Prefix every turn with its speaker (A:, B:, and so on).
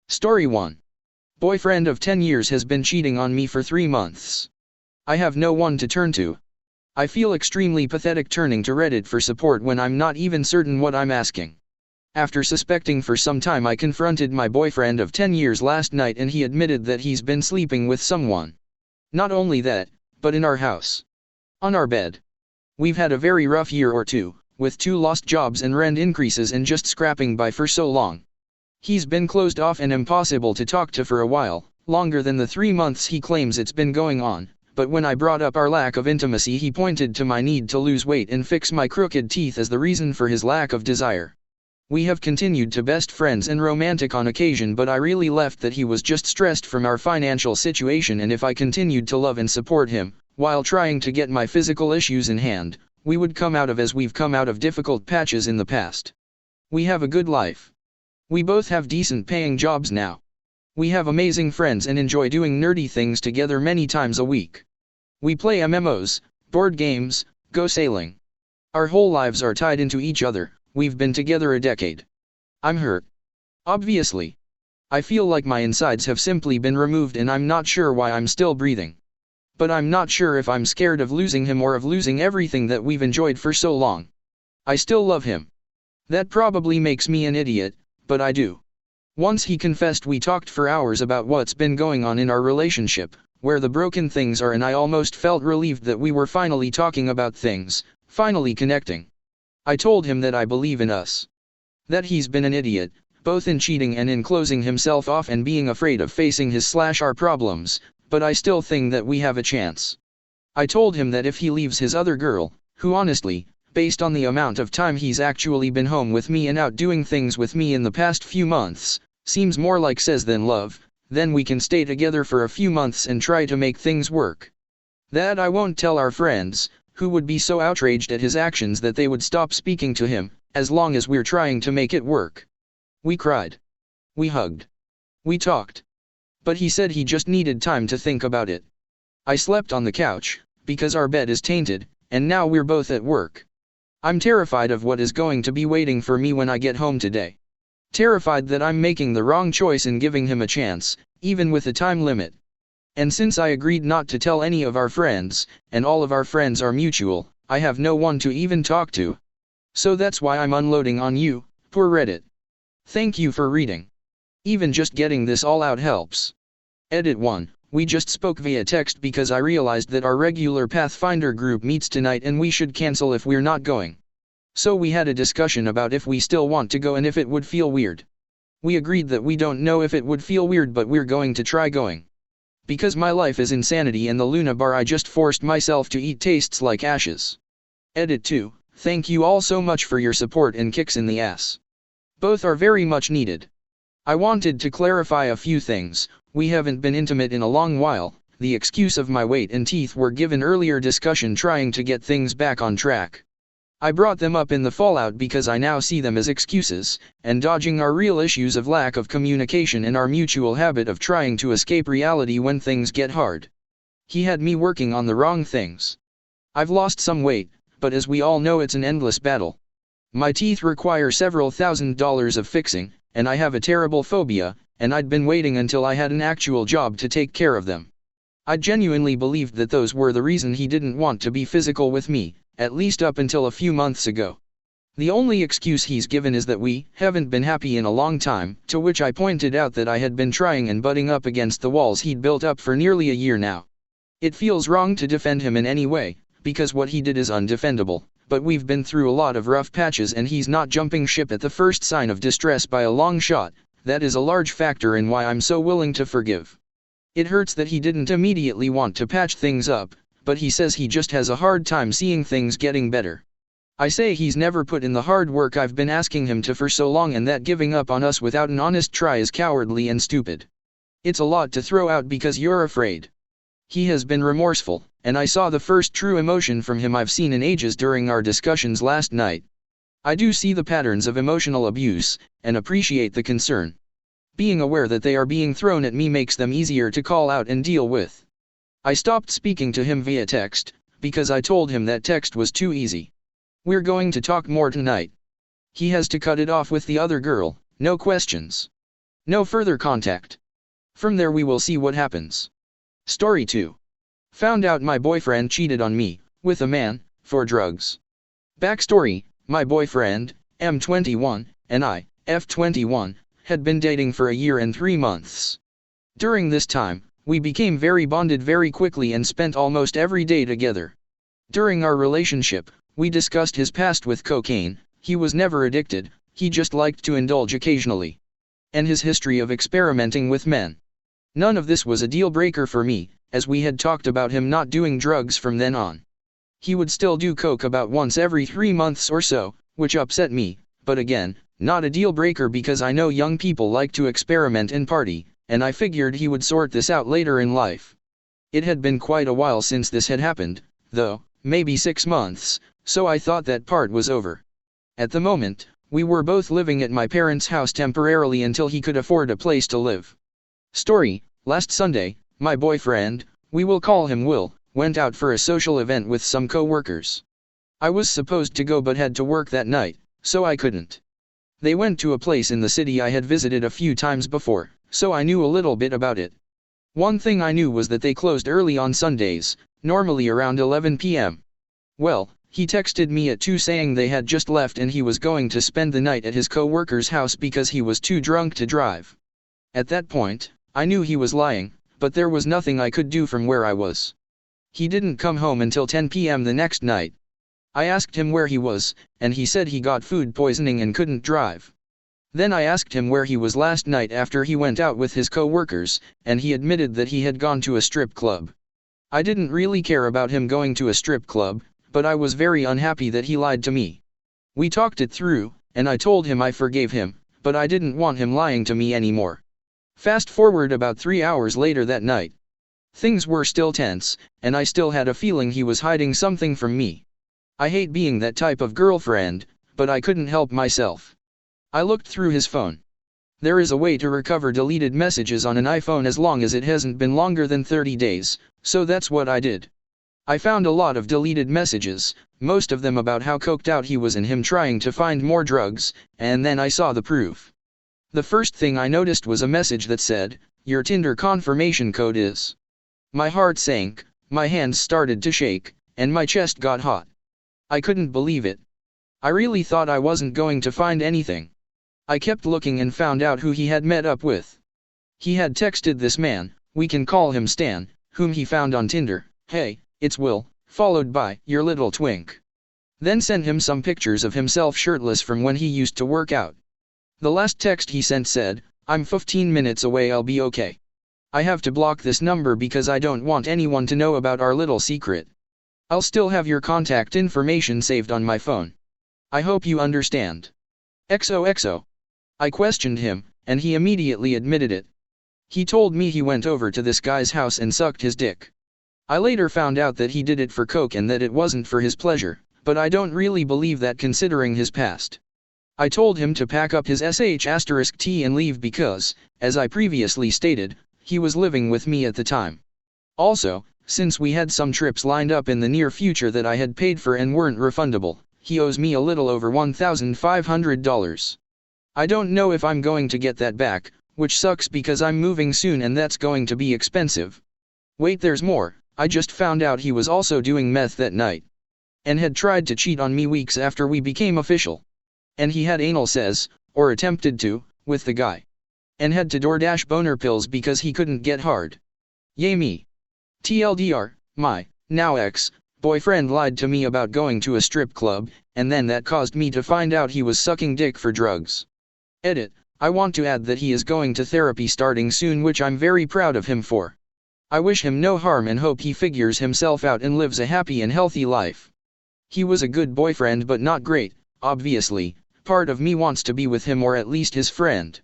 A: Story 1. Boyfriend of 10 years has been cheating on me for 3 months. I have no one to turn to. I feel extremely pathetic turning to Reddit for support when I'm not even certain what I'm asking. After suspecting for some time, I confronted my boyfriend of 10 years last night and he admitted that he's been sleeping with someone. Not only that, but in our house. On our bed. We've had a very rough year or two, with 2 lost jobs and rent increases and just scrapping by for so long. He's been closed off and impossible to talk to for a while, longer than the 3 months he claims it's been going on, but when I brought up our lack of intimacy, he pointed to my need to lose weight and fix my crooked teeth as the reason for his lack of desire. We have continued to best friends and romantic on occasion, but I really left that he was just stressed from our financial situation, and if I continued to love and support him, while trying to get my physical issues in hand, we would come out of as we've come out of difficult patches in the past. We have a good life. We both have decent paying jobs now. We have amazing friends and enjoy doing nerdy things together many times a week. We play MMOs, board games, go sailing. Our whole lives are tied into each other. We've been together a decade. I'm hurt. Obviously. I feel like my insides have simply been removed and I'm not sure why I'm still breathing. But I'm not sure if I'm scared of losing him or of losing everything that we've enjoyed for so long. I still love him. That probably makes me an idiot, but I do. Once he confessed, we talked for hours about what's been going on in our relationship, where the broken things are, and I almost felt relieved that we were finally talking about things, finally connecting. I told him that I believe in us. That he's been an idiot, both in cheating and in closing himself off and being afraid of facing his/our problems, but I still think that we have a chance. I told him that if he leaves his other girl, who honestly, based on the amount of time he's actually been home with me and out doing things with me in the past few months, seems more like says than love, then we can stay together for a few months and try to make things work. That I won't tell our friends, who would be so outraged at his actions that they would stop speaking to him, as long as we're trying to make it work. We cried. We hugged. We talked. But he said he just needed time to think about it. I slept on the couch, because our bed is tainted, and now we're both at work. I'm terrified of what is going to be waiting for me when I get home today. Terrified that I'm making the wrong choice in giving him a chance, even with a time limit. And since I agreed not to tell any of our friends, and all of our friends are mutual, I have no one to even talk to. So that's why I'm unloading on you, poor Reddit. Thank you for reading. Even just getting this all out helps. Edit 1. We just spoke via text because I realized that our regular Pathfinder group meets tonight and we should cancel if we're not going. So we had a discussion about if we still want to go and if it would feel weird. We agreed that we don't know if it would feel weird, but we're going to try going. Because my life is insanity and the Luna bar I just forced myself to eat tastes like ashes. Edit 2. Thank you all so much for your support and kicks in the ass. Both are very much needed. I wanted to clarify a few things. We haven't been intimate in a long while. The excuse of my weight and teeth were given earlier discussion trying to get things back on track. I brought them up in the fallout because I now see them as excuses, and dodging our real issues of lack of communication and our mutual habit of trying to escape reality when things get hard. He had me working on the wrong things. I've lost some weight, but as we all know, it's an endless battle. My teeth require several $1,000s of fixing, and I have a terrible phobia, and I'd been waiting until I had an actual job to take care of them. I genuinely believed that those were the reason he didn't want to be physical with me, at least up until a few months ago. The only excuse he's given is that we haven't been happy in a long time, to which I pointed out that I had been trying and butting up against the walls he'd built up for nearly a year now. It feels wrong to defend him in any way, because what he did is undefendable, but we've been through a lot of rough patches and he's not jumping ship at the first sign of distress by a long shot. That is a large factor in why I'm so willing to forgive. It hurts that he didn't immediately want to patch things up, but he says he just has a hard time seeing things getting better. I say he's never put in the hard work I've been asking him to for so long, and that giving up on us without an honest try is cowardly and stupid. It's a lot to throw out because you're afraid. He has been remorseful, and I saw the first true emotion from him I've seen in ages during our discussions last night. I do see the patterns of emotional abuse, and appreciate the concern. Being aware that they are being thrown at me makes them easier to call out and deal with. I stopped speaking to him via text, because I told him that text was too easy. We're going to talk more tonight. He has to cut it off with the other girl, no questions. No further contact. From there we will see what happens. Story 2. Found out my boyfriend cheated on me, with a man, for drugs. Backstory, my boyfriend, M21, and I, F21, had been dating for a year and 3 months. During this time, we became very bonded very quickly and spent almost every day together. During our relationship, we discussed his past with cocaine. He was never addicted, he just liked to indulge occasionally. And his history of experimenting with men. None of this was a deal breaker for me, as we had talked about him not doing drugs from then on. He would still do coke about once every 3 months or so, which upset me, but again, not a deal breaker because I know young people like to experiment and party, and I figured he would sort this out later in life. It had been quite a while since this had happened, though, maybe 6 months, so I thought that part was over. At the moment, we were both living at my parents' house temporarily until he could afford a place to live. Story, last Sunday, my boyfriend, we will call him Will, went out for a social event with some co-workers. I was supposed to go but had to work that night, so I couldn't. They went to a place in the city I had visited a few times before, so I knew a little bit about it. One thing I knew was that they closed early on Sundays, normally around 11 p.m. Well, he texted me at 2 saying they had just left and he was going to spend the night at his co-worker's house because he was too drunk to drive. At that point, I knew he was lying, but there was nothing I could do from where I was. He didn't come home until 10 p.m. the next night. I asked him where he was, and he said he got food poisoning and couldn't drive. Then I asked him where he was last night after he went out with his co-workers, and he admitted that he had gone to a strip club. I didn't really care about him going to a strip club, but I was very unhappy that he lied to me. We talked it through, and I told him I forgave him, but I didn't want him lying to me anymore. Fast forward about 3 hours later that night. Things were still tense, and I still had a feeling he was hiding something from me. I hate being that type of girlfriend, but I couldn't help myself. I looked through his phone. There is a way to recover deleted messages on an iPhone as long as it hasn't been longer than 30 days, so that's what I did. I found a lot of deleted messages, most of them about how coked out he was and him trying to find more drugs, and then I saw the proof. The first thing I noticed was a message that said, "Your Tinder confirmation code is." My heart sank, my hands started to shake, and my chest got hot. I couldn't believe it. I really thought I wasn't going to find anything. I kept looking and found out who he had met up with. He had texted this man, we can call him Stan, whom he found on Tinder, "Hey, it's Will," followed by, "Your little twink." Then sent him some pictures of himself shirtless from when he used to work out. The last text he sent said, "I'm 15 minutes away, I'll be okay. I have to block this number because I don't want anyone to know about our little secret. I'll still have your contact information saved on my phone. I hope you understand. XOXO. I questioned him, and he immediately admitted it. He told me he went over to this guy's house and sucked his dick. I later found out that he did it for coke and that it wasn't for his pleasure, but I don't really believe that considering his past. I told him to pack up his sh*t and leave because, as I previously stated, he was living with me at the time. Also, since we had some trips lined up in the near future that I had paid for and weren't refundable, he owes me a little over $1,500. I don't know if I'm going to get that back, which sucks because I'm moving soon and that's going to be expensive. Wait, there's more. I just found out he was also doing meth that night. And had tried to cheat on me weeks after we became official. And he had anal sex, or attempted to, with the guy. And had to DoorDash boner pills because he couldn't get hard. Yay me. TLDR, my, now ex-boyfriend lied to me about going to a strip club, and then that caused me to find out he was sucking dick for drugs. Edit, I want to add that he is going to therapy starting soon, which I'm very proud of him for. I wish him no harm and hope he figures himself out and lives a happy and healthy life. He was a good boyfriend but not great, obviously. Part of me wants to be with him or at least his friend.